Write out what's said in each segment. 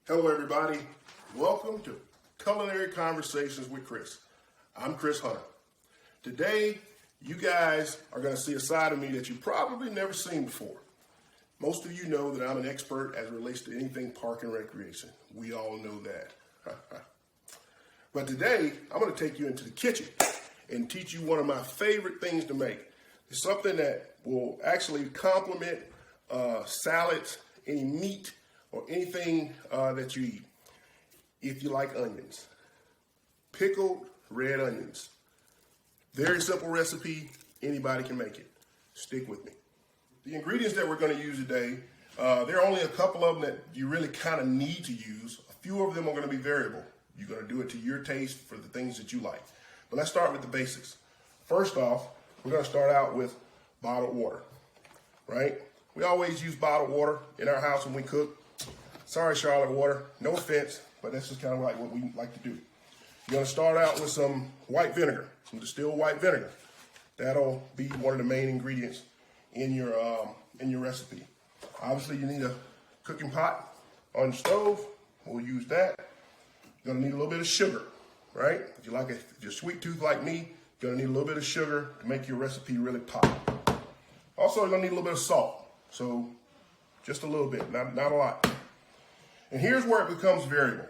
Hello everybody, welcome to Culinary Conversations with Chris. I'm Chris Hunter. Today, you guys are going to see a side of me that you've probably never seen before. Most of you know that I'm an expert as it relates to anything park and recreation. We all know that. But today, I'm going to take you into the kitchen and teach you one of my favorite things to make. It's something that will actually complement salads, any meat, or anything that you eat. If you like onions, pickled red onions. Very simple recipe, anybody can make it. Stick with me. The ingredients that we're going to use today, there are only a couple of them that you really kind of need to use. A few of them are going to be variable. You're going to do it to your taste for the things that you like. But let's start with the basics. First off, we're going to start out with bottled water, right? We always use bottled water in our house when we cook. Sorry, Charlotte water, no offense, but that's just kind of like what we like to do. You're going to start out with some white vinegar, some distilled white vinegar. That'll be one of the main ingredients in your recipe. Obviously, you need a cooking pot on the stove. We'll use that. You're going to need a little bit of sugar, right? If you're sweet tooth like me, you're going to need a little bit of sugar to make your recipe really pop. Also, you're going to need a little bit of salt. So just a little bit, not a lot. And here's where it becomes variable.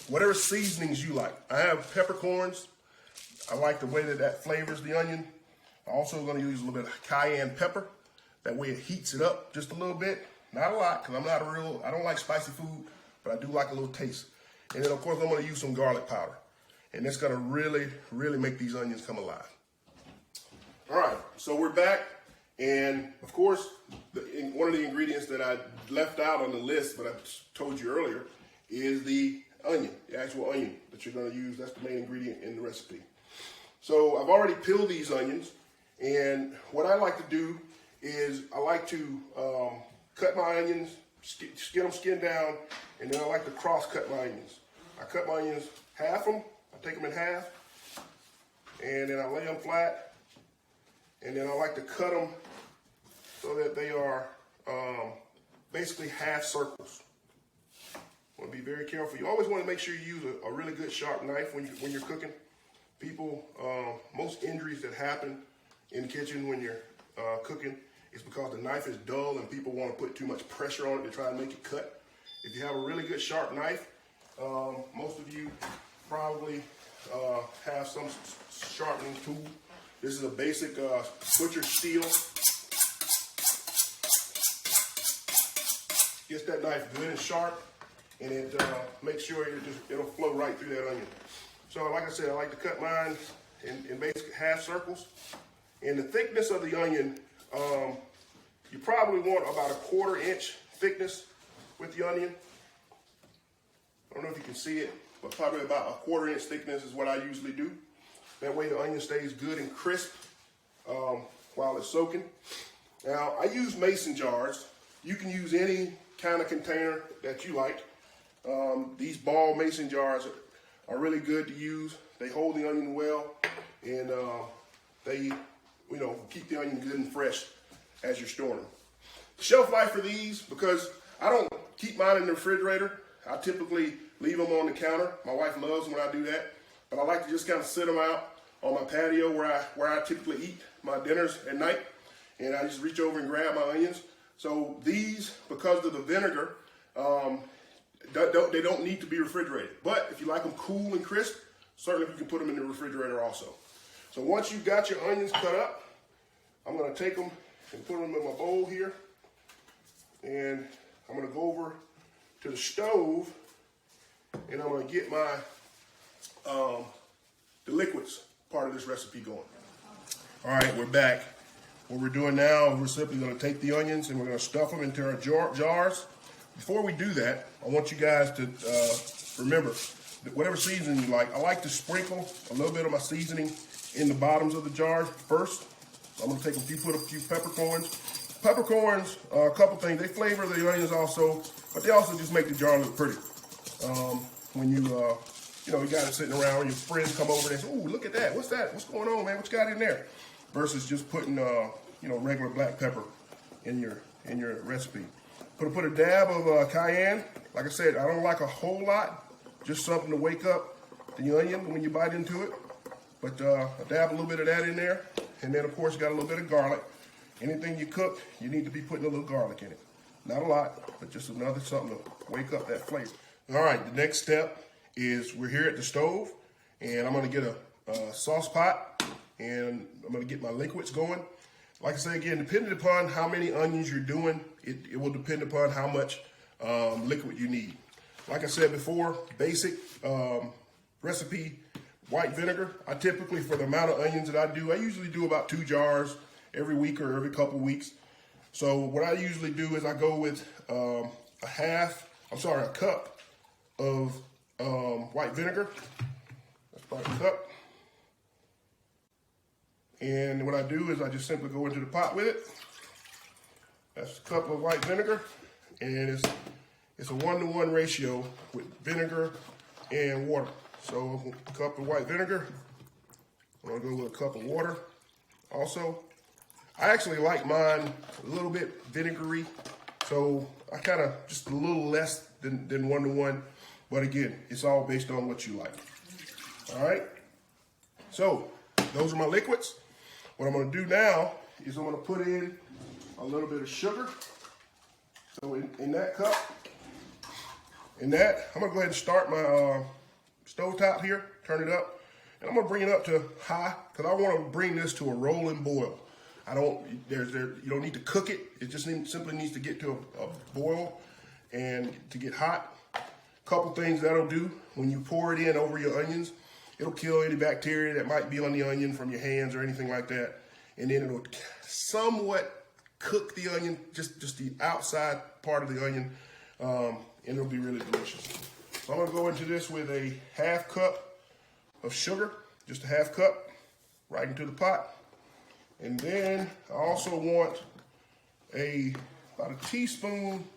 Whatever seasonings you like. I have peppercorns. I like the way that flavors the onion. I'm also going to use a little bit of cayenne pepper. That way it heats it up just a little bit. Not a lot, because I don't like spicy food, but I do like a little taste. And then of course I'm going to use some garlic powder. And it's going to really, really make these onions come alive. All right, so we're back. And of course, one of the ingredients that I left out on the list, but I told you earlier, is the onion, the actual onion that you're going to use. That's the main ingredient in the recipe. So I've already peeled these onions, and what I like to do is I like to cut my onions, get them skinned down, and then I like to cross cut my onions. I cut my onions, half them, I take them in half, and then I lay them flat. And then I like to cut them so that they are basically half circles. Want to be very careful. You always want to make sure you use a really good sharp knife when you're cooking. People, most injuries that happen in the kitchen when you're cooking is because the knife is dull and people want to put too much pressure on it to try and make it cut. If you have a really good sharp knife, most of you probably have some sharpening tool. This is a basic butcher steel. Gets that knife good and sharp, and it makes sure it'll flow right through that onion. So like I said, I like to cut mine in basic half circles. And the thickness of the onion, you probably want about a 1/4 inch thickness with the onion. I don't know if you can see it, but probably about a 1/4 inch thickness is what I usually do. That way the onion stays good and crisp while it's soaking. Now, I use mason jars. You can use any kind of container that you like. These ball mason jars are really good to use. They hold the onion well, and they keep the onion good and fresh as you're storing them. Shelf life for these, because I don't keep mine in the refrigerator. I typically leave them on the counter. My wife loves when I do that. But I like to just kind of sit them out on my patio where I typically eat my dinners at night. And I just reach over and grab my onions. So these, because of the vinegar, they don't need to be refrigerated. But if you like them cool and crisp, certainly you can put them in the refrigerator also. So once you've got your onions cut up, I'm going to take them and put them in my bowl here. And I'm going to go over to the stove, and I'm going to get my the liquids part of this recipe going. All right, we're back. What we're doing now, we're simply going to take the onions and we're going to stuff them into our jars. Before we do that, I want you guys to remember that whatever seasoning you like, I like to sprinkle a little bit of my seasoning in the bottoms of the jars first. I'm going to put a few peppercorns. Peppercorns, a couple things. They flavor the onions also, but they also just make the jar look pretty. When you got it sitting around, when your friends come over and say, "Ooh, look at that! What's that? What's going on, man? What you got in there?" Versus just putting, regular black pepper in your recipe. Put a dab of cayenne. Like I said, I don't like a whole lot, just something to wake up the onion when you bite into it. But I dab a little bit of that in there. And then of course you got a little bit of garlic. Anything you cook, you need to be putting a little garlic in it. Not a lot, but just another something to wake up that flavor. All right, the next step is we're here at the stove, and I'm gonna get a sauce pot, and I'm gonna get my liquids going. Like I say again, depending upon how many onions you're doing, it will depend upon how much liquid you need. Like I said before, basic recipe, white vinegar. I typically, for the amount of onions that I usually do about 2 jars every week or every couple weeks. So what I usually do is I go with a cup of white vinegar. That's about a cup. And what I do is I just simply go into the pot with it. That's a cup of white vinegar, and it's a 1-to-1 ratio with vinegar and water. So a cup of white vinegar. I'm gonna go with a cup of water also. I actually like mine a little bit vinegary, so I kind of just a little less than 1-to-1. But again, it's all based on what you like. All right. So those are my liquids. What I'm going to do now is I'm going to put in a little bit of sugar. So in that cup, I'm going to go ahead and start my stove top here, turn it up, and I'm going to bring it up to high because I want to bring this to a rolling boil. You don't need to cook it. It just simply needs to get to a boil and to get hot. Couple things that'll do when you pour it in over your onions. It'll kill any bacteria that might be on the onion from your hands or anything like that. And then it'll somewhat cook the onion, just the outside part of the onion, and it'll be really delicious. So I'm gonna go into this with a 1/2 cup of sugar, just a 1/2 cup, right into the pot. And then I also want about a teaspoon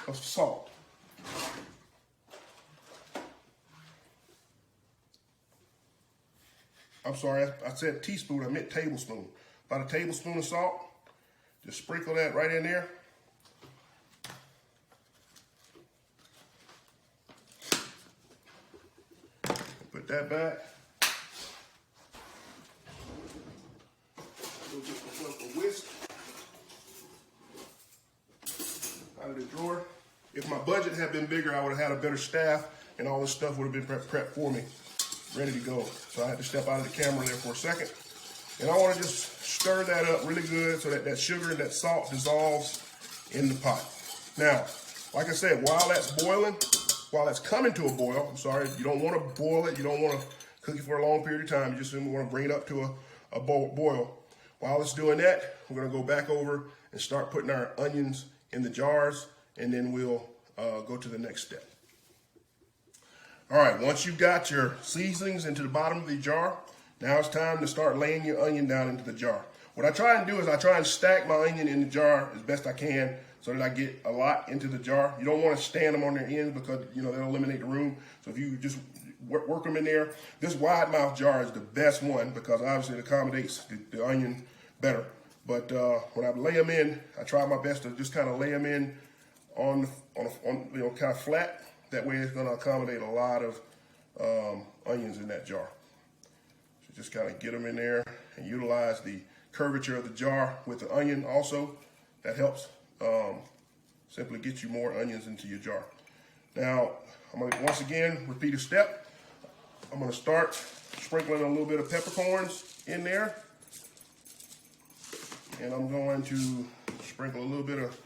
of salt. I'm sorry, I said teaspoon, I meant tablespoon. About a tablespoon of salt. Just sprinkle that right in there. Put that back. Go get myself a whisk out of the drawer. If my budget had been bigger, I would have had a better staff and all this stuff would have been prepped for me, ready to go. So I had to step out of the camera there for a second. And I want to just stir that up really good so that that sugar and that salt dissolves in the pot. Now, like I said, while that's boiling, while that's coming to a boil, you don't want to boil it, you don't want to cook it for a long period of time, you just want to bring it up to a boil. While it's doing that, we're going to go back over and start putting our onions in the jars, and then we'll go to the next step. All right, once you've got your seasonings into the bottom of the jar, now it's time to start laying your onion down into the jar. What I try and do is I try and stack my onion in the jar as best I can so that I get a lot into the jar. You don't want to stand them on their ends because, they'll eliminate the room. So if you just work them in there, this wide mouth jar is the best one because obviously it accommodates the onion better. But when I lay them in, I try my best to just kind of lay them in on kind of flat. That way it's going to accommodate a lot of onions in that jar. So just kind of get them in there and utilize the curvature of the jar with the onion also. That helps simply get you more onions into your jar. Now, I'm going to once again repeat a step. I'm going to start sprinkling a little bit of peppercorns in there. And I'm going to sprinkle a little bit of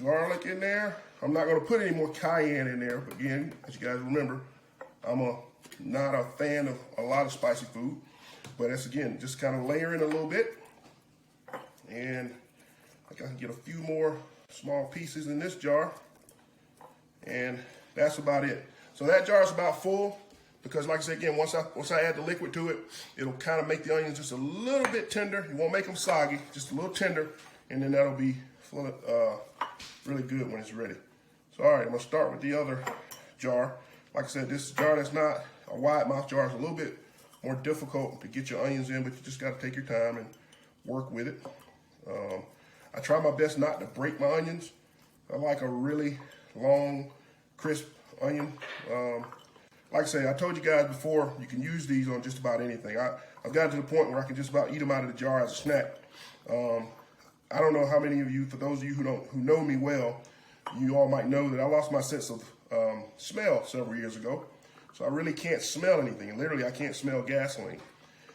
garlic in there. I'm not going to put any more cayenne in there, but again, as you guys remember, I'm not a fan of a lot of spicy food, but that's again, just kind of layering a little bit. And I can get a few more small pieces in this jar, and that's about it. So that jar is about full because, like I said again, once I add the liquid to it, it'll kind of make the onions just a little bit tender. You won't make them soggy, just a little tender, and then that'll be really good when it's ready. So all right, I'm gonna start with the other jar. Like I said, this jar that's not a wide mouth jar is a little bit more difficult to get your onions in, but you just gotta take your time and work with it. I try my best not to break my onions, I like a really long, crisp onion. Like I say, I told you guys before, you can use these on just about anything. I've gotten to the point where I can just about eat them out of the jar as a snack. I don't know how many of you, for those of you who know me well, you all might know that I lost my sense of smell several years ago. So I really can't smell anything. Literally, I can't smell gasoline.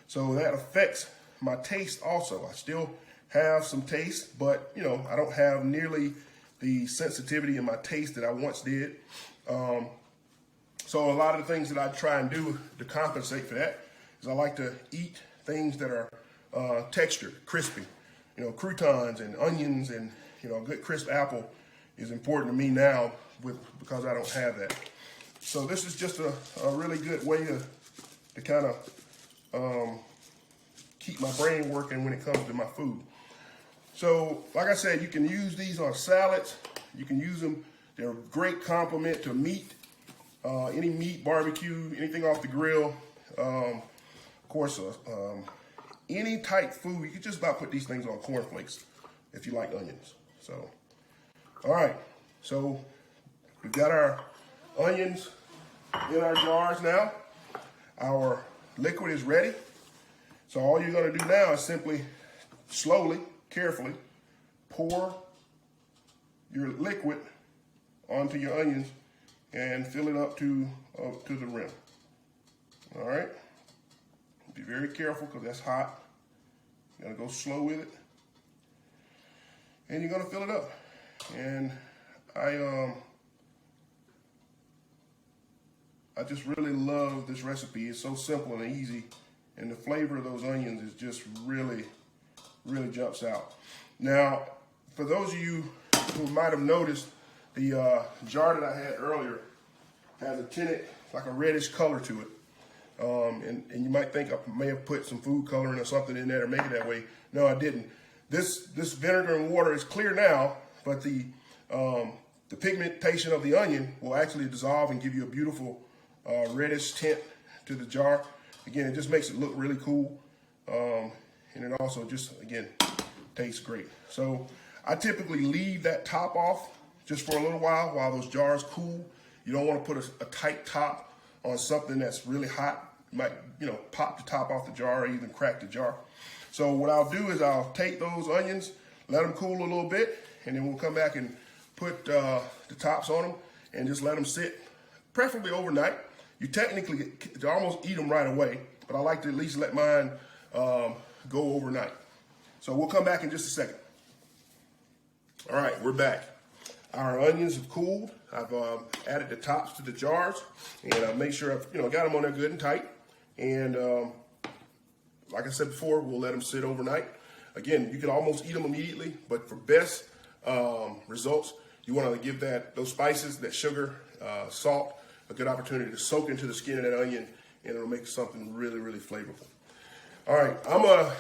So that affects my taste also. I still have some taste, but you know, I don't have nearly the sensitivity in my taste that I once did. So a lot of the things that I try and do to compensate for that is I like to eat things that are textured, crispy. You know, croutons and onions and, you know, a good crisp apple is important to me now because I don't have that. So this is just a really good way to kind of keep my brain working when it comes to my food. So, like I said, you can use these on salads. You can use them. They're a great complement to meat, any meat, barbecue, anything off the grill. Of course, any type food. You can just about put these things on cornflakes if you like onions. So, all right. So we've got our onions in our jars now. Our liquid is ready. So all you're going to do now is simply slowly, carefully pour your liquid onto your onions and fill it up to the rim. All right. Be very careful because that's hot. You gotta go slow with it, and you're gonna fill it up. And I just really love this recipe. It's so simple and easy, and the flavor of those onions is just really jumps out. Now, for those of you who might have noticed, the jar that I had earlier has a tinted, like a reddish color to it. And you might think I may have put some food coloring or something in there to make it that way. No, I didn't. This vinegar and water is clear now, but the pigmentation of the onion will actually dissolve and give you a beautiful reddish tint to the jar. Again, it just makes it look really cool. And it also just, again, tastes great. So I typically leave that top off just for a little while those jars cool. You don't want to put a tight top on something that's really hot. You might, you know, pop the top off the jar or even crack the jar. So what I'll do is I'll take those onions, let them cool a little bit, and then we'll come back and put the tops on them and just let them sit, preferably overnight. You technically to almost eat them right away, but I like to at least let mine go overnight. So we'll come back in just a second. All right, we're back. Our onions have cooled. I've added the tops to the jars, and I make sure I've got them on there good and tight. And like I said before, we'll let them sit overnight. Again, you can almost eat them immediately, but for best results, you want to give those spices, that sugar, salt, a good opportunity to soak into the skin of that onion, and it'll make something really flavorful. All right, I'm gonna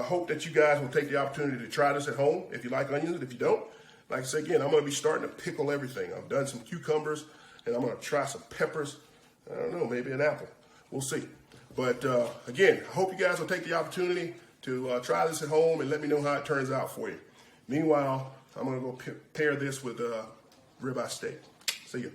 hope that you guys will take the opportunity to try this at home if you like onions. And if you don't, like I said again, I'm going to be starting to pickle everything. I've done some cucumbers, and I'm going to try some peppers. I don't know, maybe an apple. We'll see. But again, I hope you guys will take the opportunity to try this at home and let me know how it turns out for you. Meanwhile, I'm going to go pair this with ribeye steak. See you.